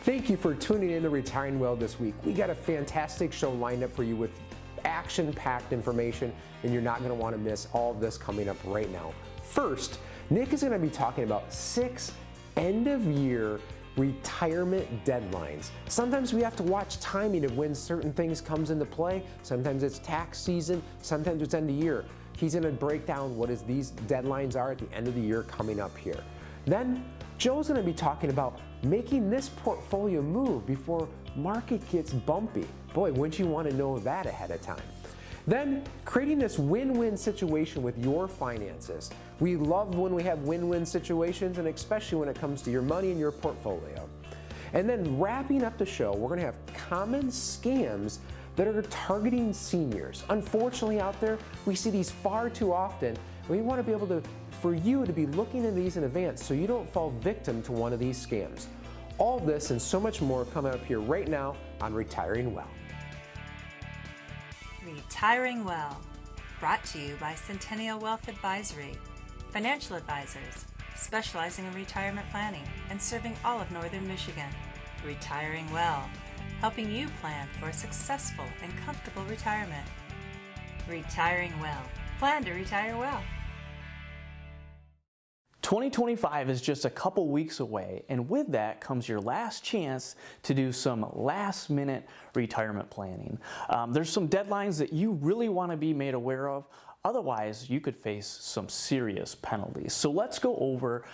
Thank you for tuning in to Retiring Well this week. We got a fantastic show lined up for you with action-packed information, and you're not going to want to miss all of this coming up right now. First, Nick is going to be talking about 6 end-of-year retirement deadlines. Sometimes we have to watch timing of when certain things comes into play. Sometimes it's tax season, sometimes it's end of year. He's going to break down what these deadlines are at the end of the year coming up here. Then Joe's going to be talking about making this portfolio move before market gets bumpy. Boy, wouldn't you want to know that ahead of time? Then creating this win-win situation with your finances. We love when we have win-win situations, and especially when it comes to your money and your portfolio. And then wrapping up the show, we're going to have common scams that are targeting seniors. Unfortunately out there, we see these far too often. We want to be able to, for you to be looking at these in advance so you don't fall victim to one of these scams. All this and so much more coming up here right now on Retiring Well. Retiring Well, brought to you by Centennial Wealth Advisory, financial advisors specializing in retirement planning and serving all of Northern Michigan. Retiring Well, helping you plan for a successful and comfortable retirement. Retiring Well, plan to retire well. 2025 is just a couple weeks away, and with that comes your last chance to do some last-minute retirement planning. There's some deadlines that you really want to be made aware of. Otherwise, you could face some serious penalties. So let's go over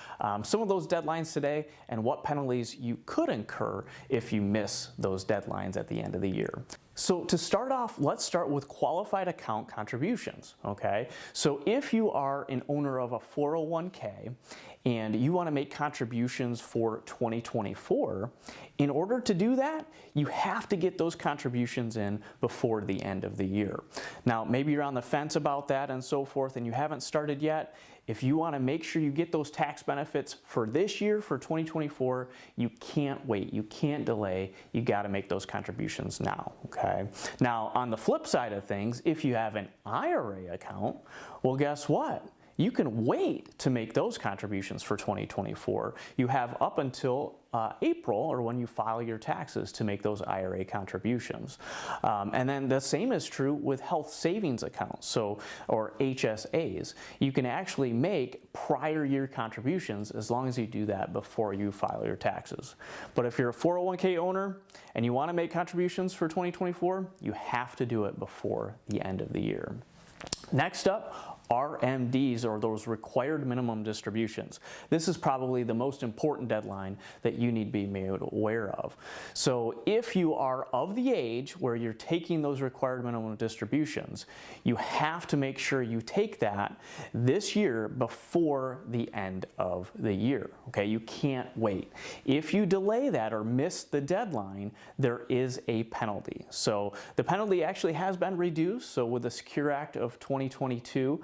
some of those deadlines today and what penalties you could incur if you miss those deadlines at the end of the year. So to start off, let's start with qualified account contributions, okay? So if you are an owner of a 401k and you want to make contributions for 2024, in order to do that, you have to get those contributions in before the end of the year. Now, maybe you're on the fence about that and so forth and you haven't started yet. If you want to make sure you get those tax benefits for this year, for 2024, you can't wait, you can't delay, you got to make those contributions now, okay? Now, on the flip side of things, if you have an IRA account, well, guess what? You can wait to make those contributions for 2024. You have up until April, or when you file your taxes, to make those IRA contributions. And then the same is true with health savings accounts, or HSAs. You can actually make prior year contributions as long as you do that before you file your taxes. But if you're a 401k owner and you want to make contributions for 2024, you have to do it before the end of the year. Next up, RMDs, or those required minimum distributions. This is probably the most important deadline that you need to be made aware of. So if you are of the age where you're taking those required minimum distributions, you have to make sure you take that this year before the end of the year, okay? You can't wait. If you delay that or miss the deadline, there is a penalty. So the penalty actually has been reduced. So with the Secure Act of 2022,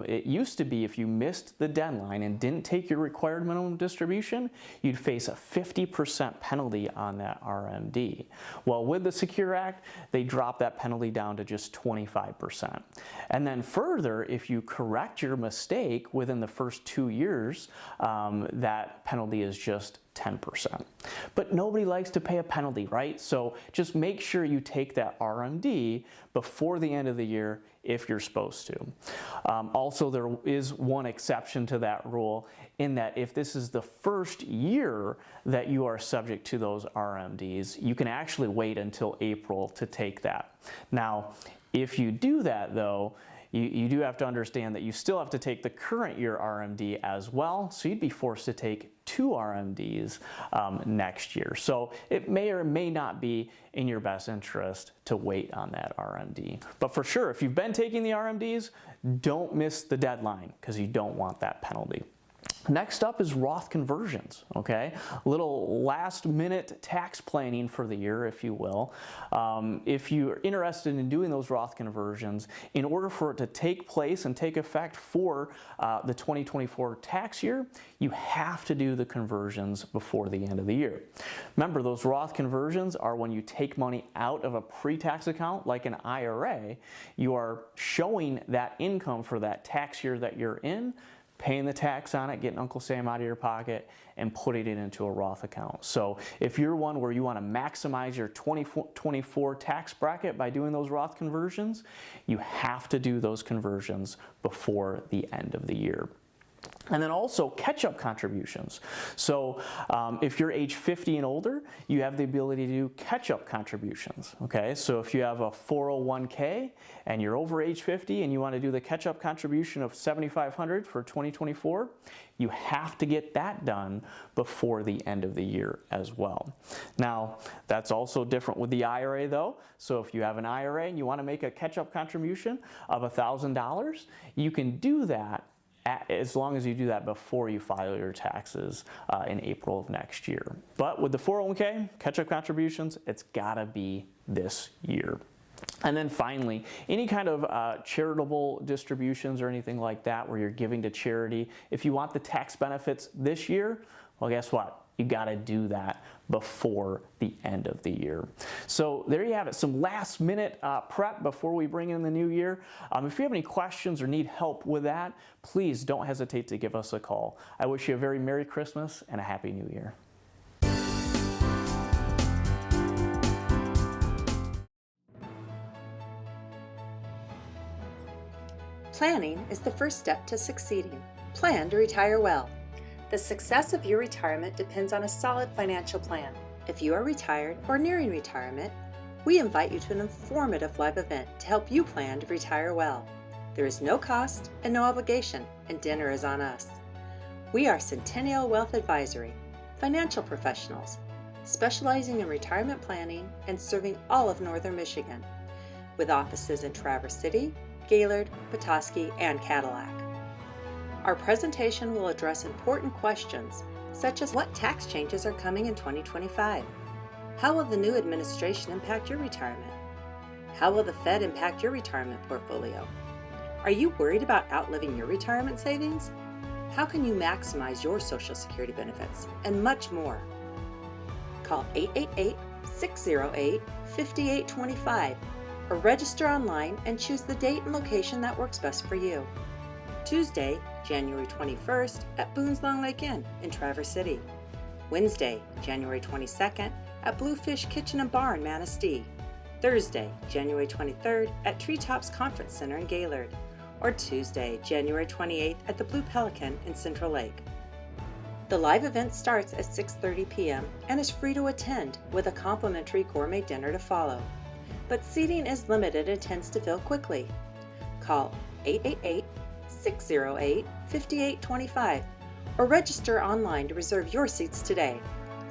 it used to be if you missed the deadline and didn't take your required minimum distribution, you'd face a 50% penalty on that RMD. Well, with the Secure Act, they dropped that penalty down to just 25%. And then further, if you correct your mistake within the first 2 years, that penalty is just 10%. But nobody likes to pay a penalty, right? So just make sure you take that RMD before the end of the year if you're supposed to. Also, there is one exception to that rule in that if this is the first year that you are subject to those RMDs, you can actually wait until April to take that. Now, if you do that though, you do have to understand that you still have to take the current year RMD as well, so you'd be forced to take 2 RMDs next year. So it may or may not be in your best interest to wait on that RMD. But for sure, if you've been taking the RMDs, don't miss the deadline because you don't want that penalty. Next up is Roth conversions, okay? A little last minute tax planning for the year, if you will. If you're interested in doing those Roth conversions, in order for it to take place and take effect for the 2024 tax year, you have to do the conversions before the end of the year. Remember, those Roth conversions are when you take money out of a pre-tax account, like an IRA, you are showing that income for that tax year that you're in, paying the tax on it, getting Uncle Sam out of your pocket, and putting it into a Roth account. So if you're one where you want to maximize your 2024 tax bracket by doing those Roth conversions, you have to do those conversions before the end of the year. And then also catch-up contributions. So if you're age 50 and older, you have the ability to do catch-up contributions, okay? So if you have a 401k and you're over age 50 and you want to do the catch-up contribution of $7,500 for 2024, you have to get that done before the end of the year as well. Now, that's also different with the IRA though. So if you have an IRA and you want to make a catch-up contribution of $1,000, you can do that as long as you do that before you file your taxes in April of next year. But with the 401k, catch-up contributions, it's gotta be this year. And then finally, any kind of charitable distributions or anything like that where you're giving to charity, if you want the tax benefits this year, well, guess what? You got to do that before the end of the year. So there you have it, some last minute prep before we bring in the new year. If you have any questions or need help with that, please don't hesitate to give us a call. I wish you a very Merry Christmas and a Happy New Year. Planning is the first step to succeeding. Plan to retire well. The success of your retirement depends on a solid financial plan. If you are retired or nearing retirement, we invite you to an informative live event to help you plan to retire well. There is no cost and no obligation, and dinner is on us. We are Centennial Wealth Advisory, financial professionals, specializing in retirement planning and serving all of Northern Michigan, with offices in Traverse City, Gaylord, Petoskey, and Cadillac. Our presentation will address important questions such as what tax changes are coming in 2025? How will the new administration impact your retirement? How will the Fed impact your retirement portfolio? Are you worried about outliving your retirement savings? How can you maximize your Social Security benefits? And much more. Call 888-608-5825 or register online and choose the date and location that works best for you. Tuesday, January 21st at Boone's Long Lake Inn in Traverse City. Wednesday, January 22nd at Bluefish Kitchen and Bar in Manistee. Thursday, January 23rd at Treetops Conference Center in Gaylord. Or Tuesday, January 28th at the Blue Pelican in Central Lake. The live event starts at 6:30 p.m. and is free to attend with a complimentary gourmet dinner to follow. But seating is limited and tends to fill quickly. Call 888-608-5825 or register online to reserve your seats today.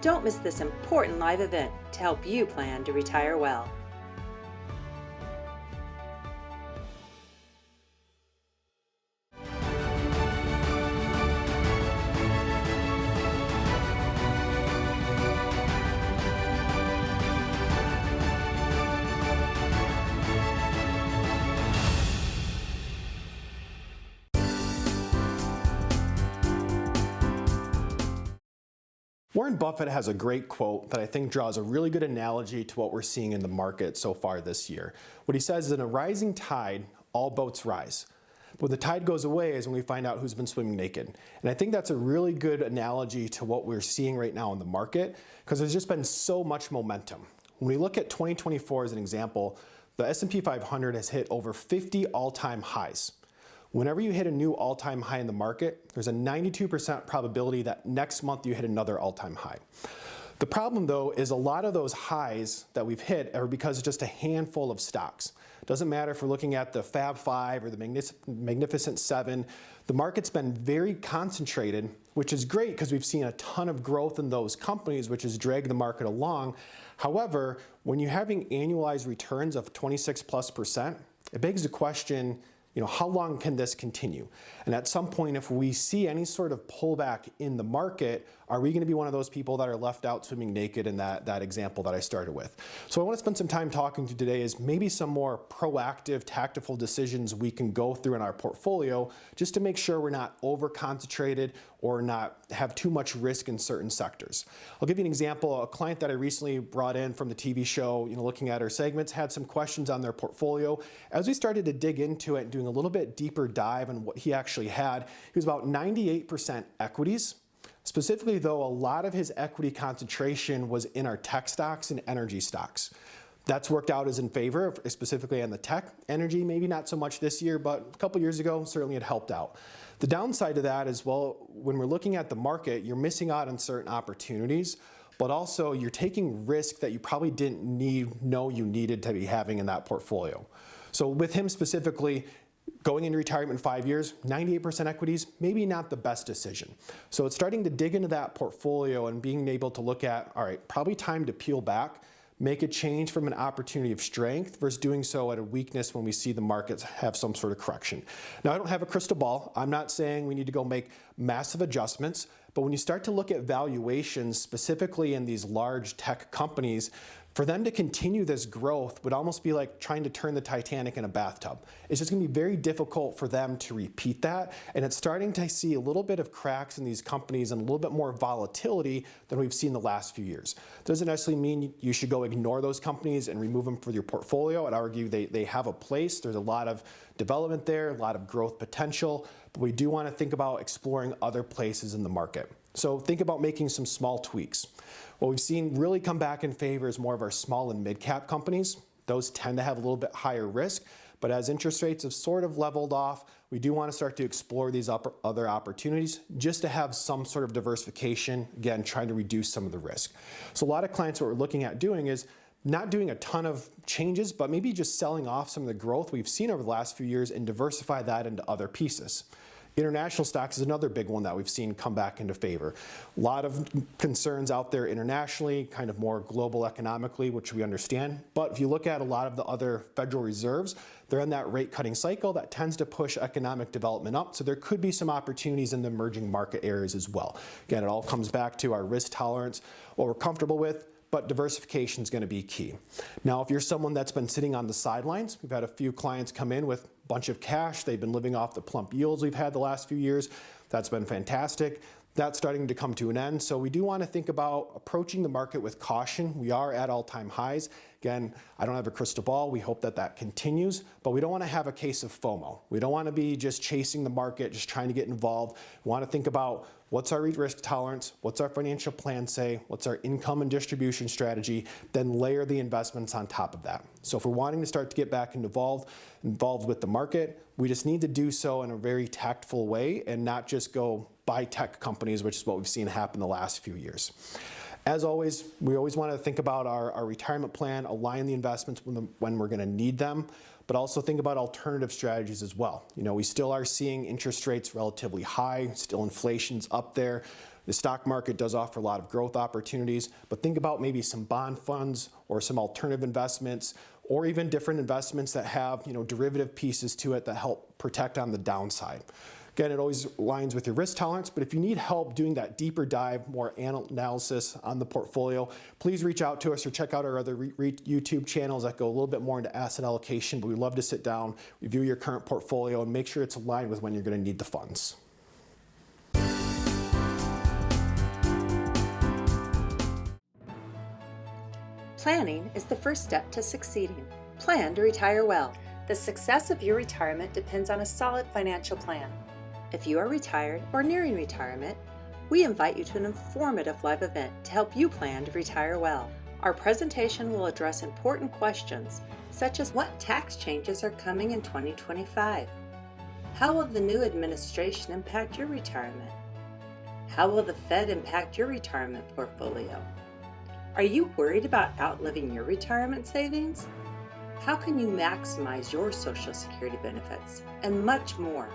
Don't miss this important live event to help you plan to retire well. Warren Buffett has a great quote that I think draws a really good analogy to what we're seeing in the market so far this year. What he says is, in a rising tide, all boats rise. But when the tide goes away is when we find out who's been swimming naked. And I think that's a really good analogy to what we're seeing right now in the market, because there's just been so much momentum. When we look at 2024 as an example, the S&P 500 has hit over 50 all-time highs. Whenever you hit a new all-time high in the market, there's a 92% probability that next month you hit another all-time high. The problem though is a lot of those highs that we've hit are because of just a handful of stocks. It doesn't matter if we're looking at the Fab 5 or the Magnificent 7. The market's been very concentrated, which is great because we've seen a ton of growth in those companies, which has dragged the market along. However, when you're having annualized returns of 26+%, it begs the question, how long can this continue? And at some point, if we see any sort of pullback in the market, are we going to be one of those people that are left out swimming naked in that example that I started with? So I want to spend some time talking to you today is maybe some more proactive, tactical decisions we can go through in our portfolio just to make sure we're not over-concentrated or not have too much risk in certain sectors. I'll give you an example. A client that I recently brought in from the TV show, looking at our segments, had some questions on their portfolio. As we started to dig into it and do doing a little bit deeper dive on what he actually had. He was about 98% equities. Specifically though, a lot of his equity concentration was in our tech stocks and energy stocks. That's worked out as in favor, specifically on the tech. Energy, maybe not so much this year, but a couple years ago, certainly it helped out. The downside to that is, well, when we're looking at the market, you're missing out on certain opportunities, but also you're taking risk that you probably didn't know you needed to be having in that portfolio. So with him specifically, going into retirement in 5 years, 98% equities, maybe not the best decision. So it's starting to dig into that portfolio and being able to look at, all right, probably time to peel back, make a change from an opportunity of strength versus doing so at a weakness when we see the markets have some sort of correction. Now, I don't have a crystal ball. I'm not saying we need to go make massive adjustments, but when you start to look at valuations, specifically in these large tech companies, for them to continue this growth would almost be like trying to turn the Titanic in a bathtub. It's just going to be very difficult for them to repeat that, and it's starting to see a little bit of cracks in these companies and a little bit more volatility than we've seen the last few years. Doesn't necessarily mean you should go ignore those companies and remove them from your portfolio. I'd argue they have a place. There's a lot of development there, a lot of growth potential, but we do want to think about exploring other places in the market. So think about making some small tweaks. What we've seen really come back in favor is more of our small and mid-cap companies. Those tend to have a little bit higher risk, but as interest rates have sort of leveled off, we do want to start to explore these other opportunities just to have some sort of diversification, again, trying to reduce some of the risk. So a lot of clients, what we're looking at doing is not doing a ton of changes, but maybe just selling off some of the growth we've seen over the last few years and diversify that into other pieces. International stocks is another big one that we've seen come back into favor. A lot of concerns out there internationally, kind of more global economically, which we understand. But if you look at a lot of the other Federal Reserves, they're in that rate cutting cycle that tends to push economic development up. So there could be some opportunities in the emerging market areas as well. Again, it all comes back to our risk tolerance, what we're comfortable with, but diversification is going to be key. Now, if you're someone that's been sitting on the sidelines, we've had a few clients come in with a bunch of cash. They've been living off the plump yields we've had the last few years. That's been fantastic. That's starting to come to an end. So we do want to think about approaching the market with caution. We are at all-time highs. Again, I don't have a crystal ball. We hope that that continues, but we don't want to have a case of FOMO. We don't want to be just chasing the market, just trying to get involved. We want to think about what's our risk tolerance, what's our financial plan say, what's our income and distribution strategy, then layer the investments on top of that. So if we're wanting to start to get back involved with the market, we just need to do so in a very tactful way and not just go buy tech companies, which is what we've seen happen the last few years. As always, we always want to think about our retirement plan, align the investments when we're going to need them, but also think about alternative strategies as well. You know, we still are seeing interest rates relatively high, still inflation's up there. The stock market does offer a lot of growth opportunities, but think about maybe some bond funds or some alternative investments, or even different investments that have, you know, derivative pieces to it that help protect on the downside. Again, it always aligns with your risk tolerance, but if you need help doing that deeper dive, more analysis on the portfolio, please reach out to us or check out our other YouTube channels that go a little bit more into asset allocation, but we'd love to sit down, review your current portfolio, and make sure it's aligned with when you're going to need the funds. Planning is the first step to succeeding. Plan to retire well. The success of your retirement depends on a solid financial plan. If you are retired or nearing retirement, we invite you to an informative live event to help you plan to retire well. Our presentation will address important questions such as what tax changes are coming in 2025? How will the new administration impact your retirement? How will the Fed impact your retirement portfolio? Are you worried about outliving your retirement savings? How can you maximize your Social Security benefits? And much more.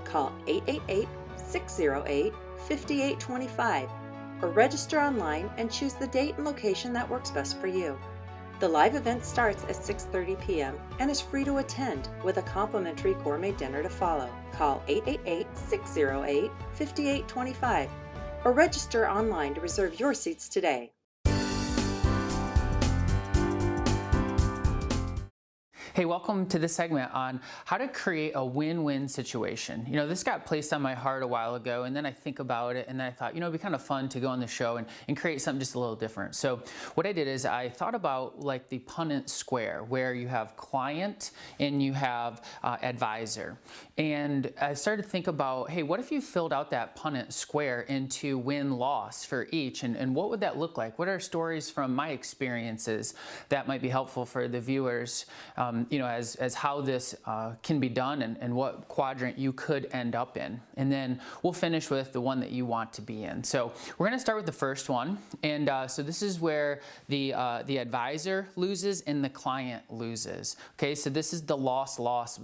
Call 888-608-5825 or register online and choose the date and location that works best for you. The live event starts at 6:30 p.m. and is free to attend with a complimentary gourmet dinner to follow. Call 888-608-5825 or register online to reserve your seats today. Hey, welcome to this segment on how to create a win-win situation. You know, this got placed on my heart a while ago, and then I think about it, and then I thought, you know, it'd be kind of fun to go on the show and create something just a little different. So what I did is I thought about like the Punnett square, where you have client and you have advisor. And I started to think about, hey, what if you filled out that Punnett square into win-loss for each, and what would that look like? What are stories from my experiences that might be helpful for the viewers, you know, as how this can be done and what quadrant you could end up in. And then we'll finish with the one that you want to be in. So we're going to start with the first one. And so this is where the advisor loses and the client loses. Okay, so this is the loss-loss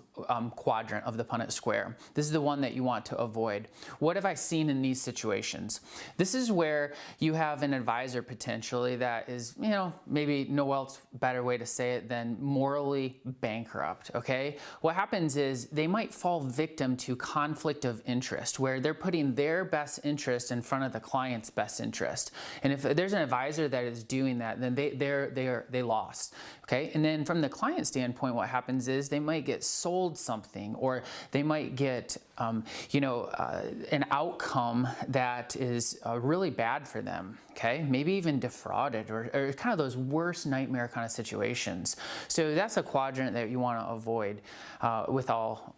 quadrant of the Punnett square. This is the one that you want to avoid. What have I seen in these situations? This is where you have an advisor potentially that is, you know, maybe no else better way to say it than morally bankrupt, okay? What happens is they might fall victim to conflict of interest, where they're putting their best interest in front of the client's best interest. And if there's an advisor that is doing that, then they lost, okay? And then from the client standpoint, what happens is they might get sold something, or they might get you know, an outcome that is really bad for them, okay? Maybe even defrauded, or kind of those worst nightmare kind of situations. So that's a quadrant that you want to avoid with all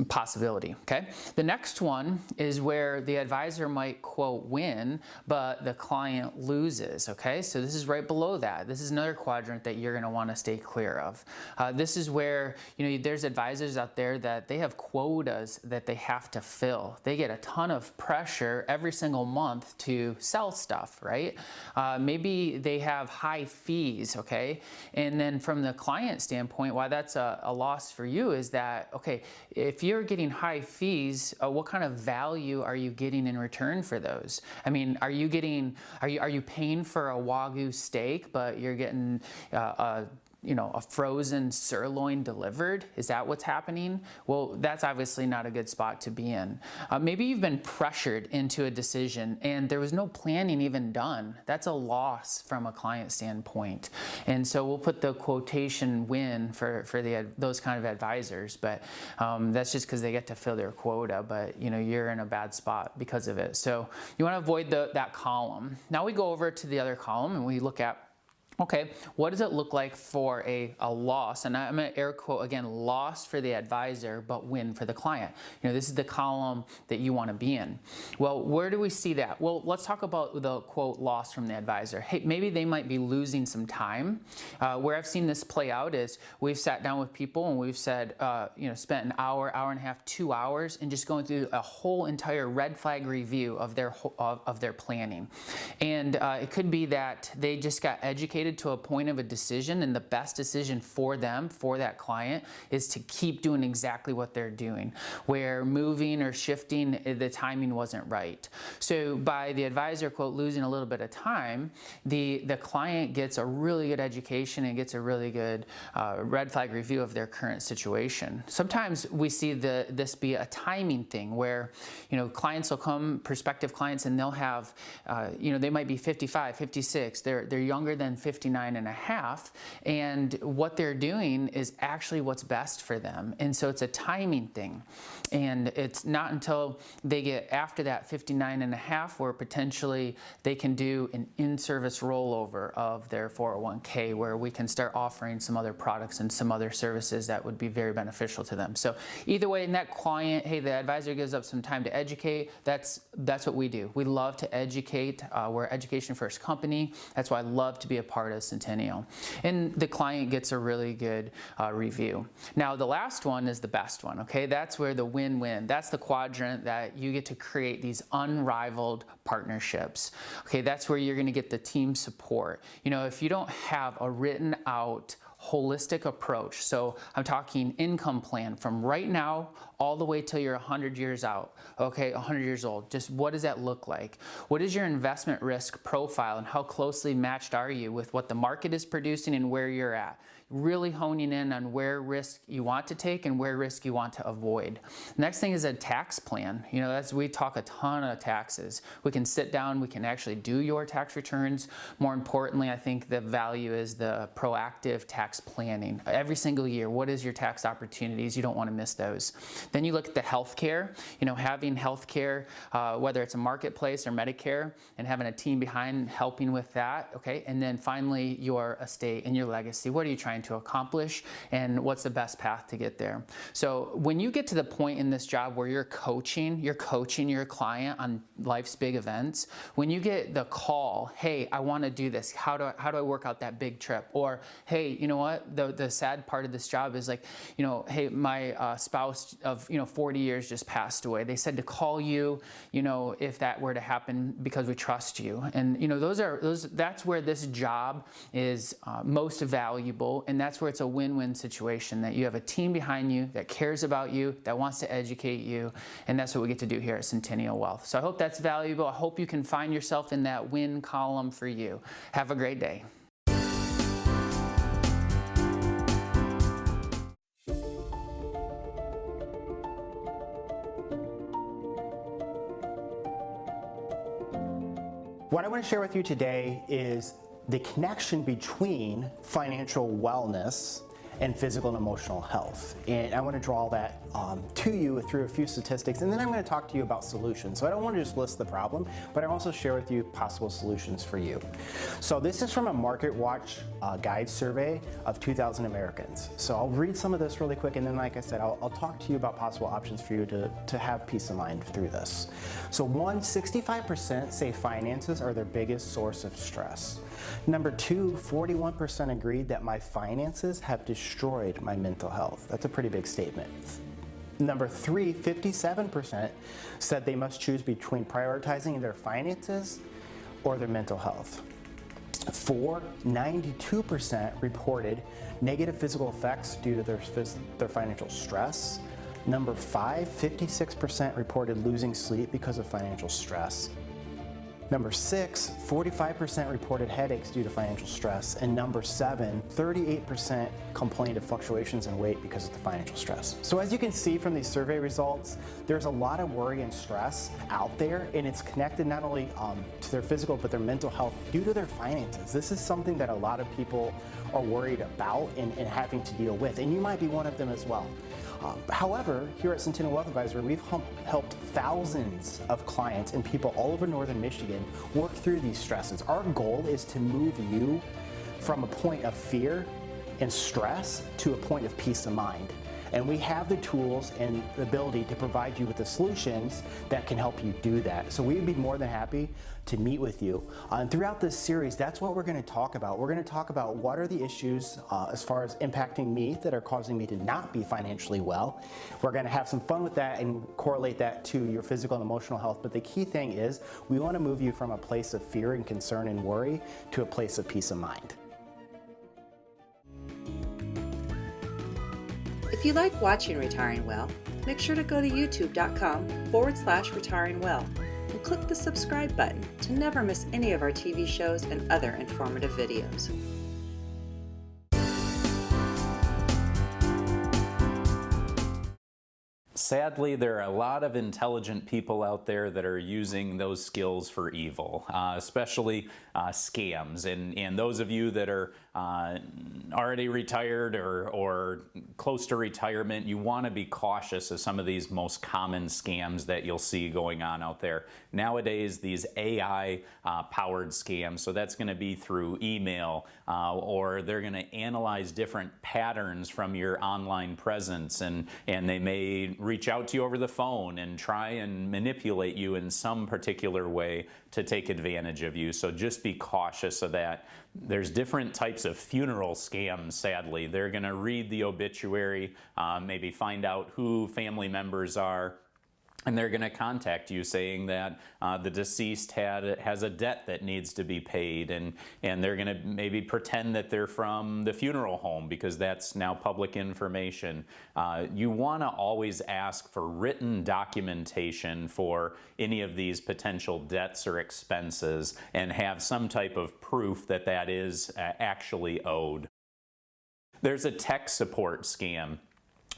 possibility, okay? The next one is where the advisor might, quote, win, but the client loses, okay? So this is right below that. This is another quadrant that you're going to want to stay clear of. This is where, you know, there's advisors out there that they have quotas that they have to fill. They get a ton of pressure every single month to sell stuff, right? Maybe they have high fees, okay? And then from the client standpoint, why that's a loss for you is that, okay, if you're getting high fees, what kind of value are you getting in return for those? I mean, are you paying for a Wagyu steak, but you're getting you know, a frozen sirloin delivered? Is that what's happening? Well, that's obviously not a good spot to be in. Maybe you've been pressured into a decision and there was no planning even done. That's a loss from a client standpoint. And so we'll put the quotation win for those kind of advisors, but that's just because they get to fill their quota, but you know, you're in a bad spot because of it. So you want to avoid that column. Now we go over to the other column and we look at, okay, what does it look like for a loss? And I'm going to air quote again, loss for the advisor, but win for the client. You know, this is the column that you want to be in. Well, where do we see that? Well, let's talk about the quote loss from the advisor. Hey, maybe they might be losing some time. Where I've seen this play out is we've sat down with people and we've said, you know, spent an hour, hour and a half, 2 hours, and just going through a whole entire red flag review of their planning. And it could be that they just got educated to a point of a decision, and the best decision for them, for that client, is to keep doing exactly what they're doing, where moving or shifting, the timing wasn't right. So by the advisor, quote, losing a little bit of time, the client gets a really good education and gets a really good red flag review of their current situation. Sometimes we see this be a timing thing where, you know, clients will come, prospective clients, and they'll have, you know, they might be 55, 56, they're younger than 59 and a half, and what they're doing is actually what's best for them. And so it's a timing thing. And it's not until they get after that 59 and a half where potentially they can do an in-service rollover of their 401k, where we can start offering some other products and some other services that would be very beneficial to them. So either way, in that client, hey, the advisor gives up some time to educate. That's what we do. We love to educate. We're an education first company. That's why I love to be a part of Centennial. And the client gets a really good review. Now, the last one is the best one, okay? That's where the win-win, that's the quadrant that you get to create these unrivaled partnerships. Okay, that's where you're gonna get the team support. You know, if you don't have a written out holistic approach, so I'm talking income plan from right now all the way till you're 100 years out, okay, 100 years old. Just what does that look like? What is your investment risk profile, and how closely matched are you with what the market is producing and where you're at? really honing in on where risk you want to take and where risk you want to avoid. Next thing is a tax plan. You know, we talk a ton of taxes. We can sit down, we can actually do your tax returns. More importantly, I think the value is the proactive tax planning. Every single year, what is your tax opportunities? You don't want to miss those. Then you look at the healthcare. You know, having healthcare, whether it's a marketplace or Medicare, and having a team behind helping with that, okay? And then finally, your estate and your legacy. What are you trying to accomplish, and what's the best path to get there? So when you get to the point in this job where you're coaching your client on life's big events, when you get the call, hey, I want to do this, how do I work out that big trip? Or, hey, you know what, the sad part of this job is like, you know, hey, my spouse of, 40 years just passed away. They said to call you, if that were to happen, because we trust you. And, that's where this job is most valuable, and that's where it's a win-win situation, that you have a team behind you that cares about you, that wants to educate you, and that's what we get to do here at Centennial Wealth. So I hope that's valuable. I hope you can find yourself in that win column for you. Have a great day. What I want to share with you today is the connection between financial wellness and physical and emotional health. And I want to draw that to you through a few statistics, and then I'm going to talk to you about solutions. So I don't want to just list the problem, but I also share with you possible solutions for you. So this is from a Market Watch guide survey of 2,000 Americans. So I'll read some of this really quick, and then like I said, I'll talk to you about possible options for you to have peace of mind through this. So 65% say finances are their biggest source of stress. Number 2, 41% agreed that my finances have destroyed my mental health. That's a pretty big statement. Number 3, 57% said they must choose between prioritizing their finances or their mental health. 4, 92% reported negative physical effects due to their financial stress. Number 5, 56% reported losing sleep because of financial stress. Number 6, 45% reported headaches due to financial stress. And number 7, 38% complained of fluctuations in weight because of the financial stress. So as you can see from these survey results, there's a lot of worry and stress out there, and it's connected not only to their physical but their mental health due to their finances. This is something that a lot of people are worried about and having to deal with, and you might be one of them as well. However, here at Centennial Wealth Advisory, we've helped thousands of clients and people all over northern Michigan work through these stresses. Our goal is to move you from a point of fear and stress to a point of peace of mind. And we have the tools and the ability to provide you with the solutions that can help you do that. So we'd be more than happy to meet with you. And throughout this series, that's what we're going to talk about. We're going to talk about what are the issues as far as impacting me that are causing me to not be financially well. We're going to have some fun with that and correlate that to your physical and emotional health. But the key thing is we want to move you from a place of fear and concern and worry to a place of peace of mind. If you like watching Retiring Well, make sure to go to youtube.com/retiringwell and click the subscribe button to never miss any of our TV shows and other informative videos. Sadly, there are a lot of intelligent people out there that are using those skills for evil, especially scams. And those of you that are already retired or close to retirement, you want to be cautious of some of these most common scams that you'll see going on out there. Nowadays, these AI powered scams, so that's going to be through email, or they're going to analyze different patterns from your online presence, and they may reach out to you over the phone and try and manipulate you in some particular way to take advantage of you. So just be cautious of that. There's different types of funeral scams, sadly. They're going to read the obituary, maybe find out who family members are, and they're going to contact you saying that the deceased has a debt that needs to be paid, and they're going to maybe pretend that they're from the funeral home because that's now public information. You want to always ask for written documentation for any of these potential debts or expenses and have some type of proof that that is actually owed. There's a tech support scam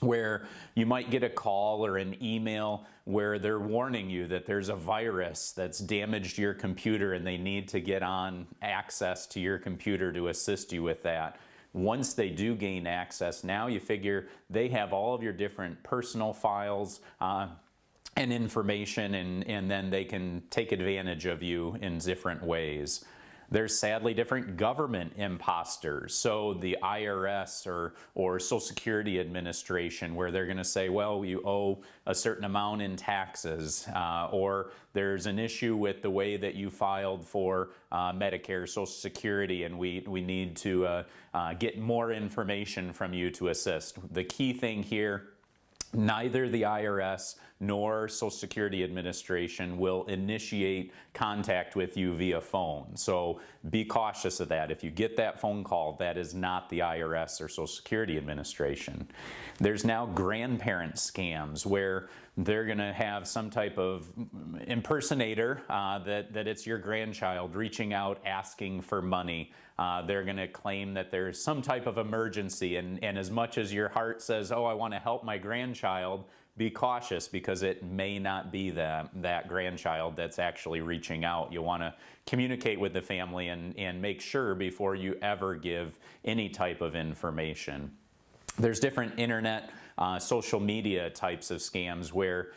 where you might get a call or an email where they're warning you that there's a virus that's damaged your computer and they need to get on access to your computer to assist you with that. Once they do gain access, now you figure they have all of your different personal files and information, and then they can take advantage of you in different ways. There's sadly different government imposters, so the IRS or Social Security Administration, where they're going to say, well, you owe a certain amount in taxes, or there's an issue with the way that you filed for Medicare, Social Security, and we need to get more information from you to assist. The key thing here, neither the IRS nor Social Security Administration will initiate contact with you via phone. So be cautious of that. If you get that phone call, that is not the IRS or Social Security Administration. There's now grandparent scams where they're going to have some type of impersonator that it's your grandchild reaching out asking for money. They're going to claim that there's some type of emergency, and as much as your heart says, oh, I want to help my grandchild, be cautious, because it may not be that grandchild that's actually reaching out. You want to communicate with the family and make sure before you ever give any type of information. There's different internet, social media types of scams where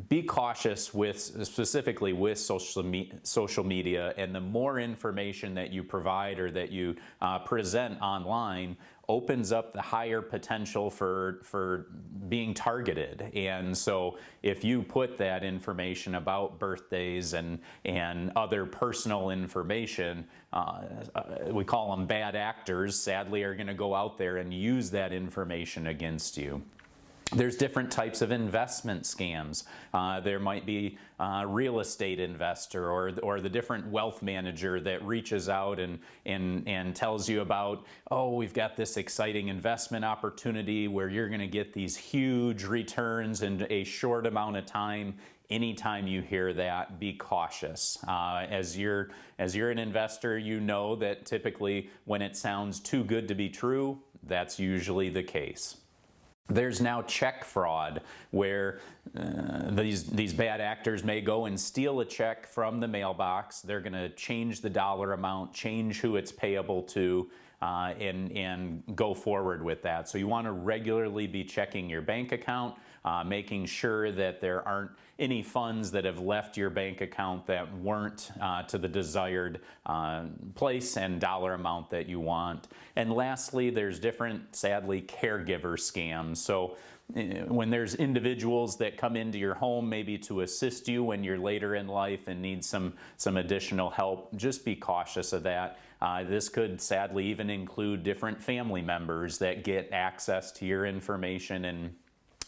be cautious specifically with social media, and the more information that you provide or that you present online opens up the higher potential for being targeted. And so if you put that information about birthdays and other personal information, we call them bad actors, sadly are going to go out there and use that information against you. There's different types of investment scams. There might be a real estate investor or the different wealth manager that reaches out and tells you about, oh, we've got this exciting investment opportunity where you're going to get these huge returns in a short amount of time. Anytime you hear that, be cautious. As you're an investor, you know that typically when it sounds too good to be true, that's usually the case. There's now check fraud, where these bad actors may go and steal a check from the mailbox. They're going to change the dollar amount, change who it's payable to, and go forward with that. So you want to regularly be checking your bank account, making sure that there aren't any funds that have left your bank account that weren't to the desired place and dollar amount that you want. And lastly, there's different, sadly, caregiver scams. So when there's individuals that come into your home maybe to assist you when you're later in life and need some additional help, just be cautious of that. This could sadly even include different family members that get access to your information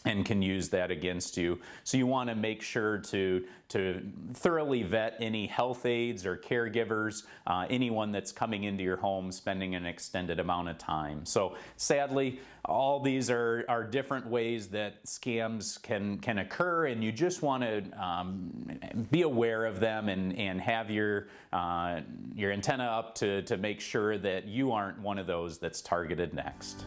and can use that against you. So you want to make sure to thoroughly vet any health aides or caregivers, anyone that's coming into your home spending an extended amount of time. So sadly, all these are different ways that scams can occur, and you just want to be aware of them and have your antenna up to make sure that you aren't one of those that's targeted next.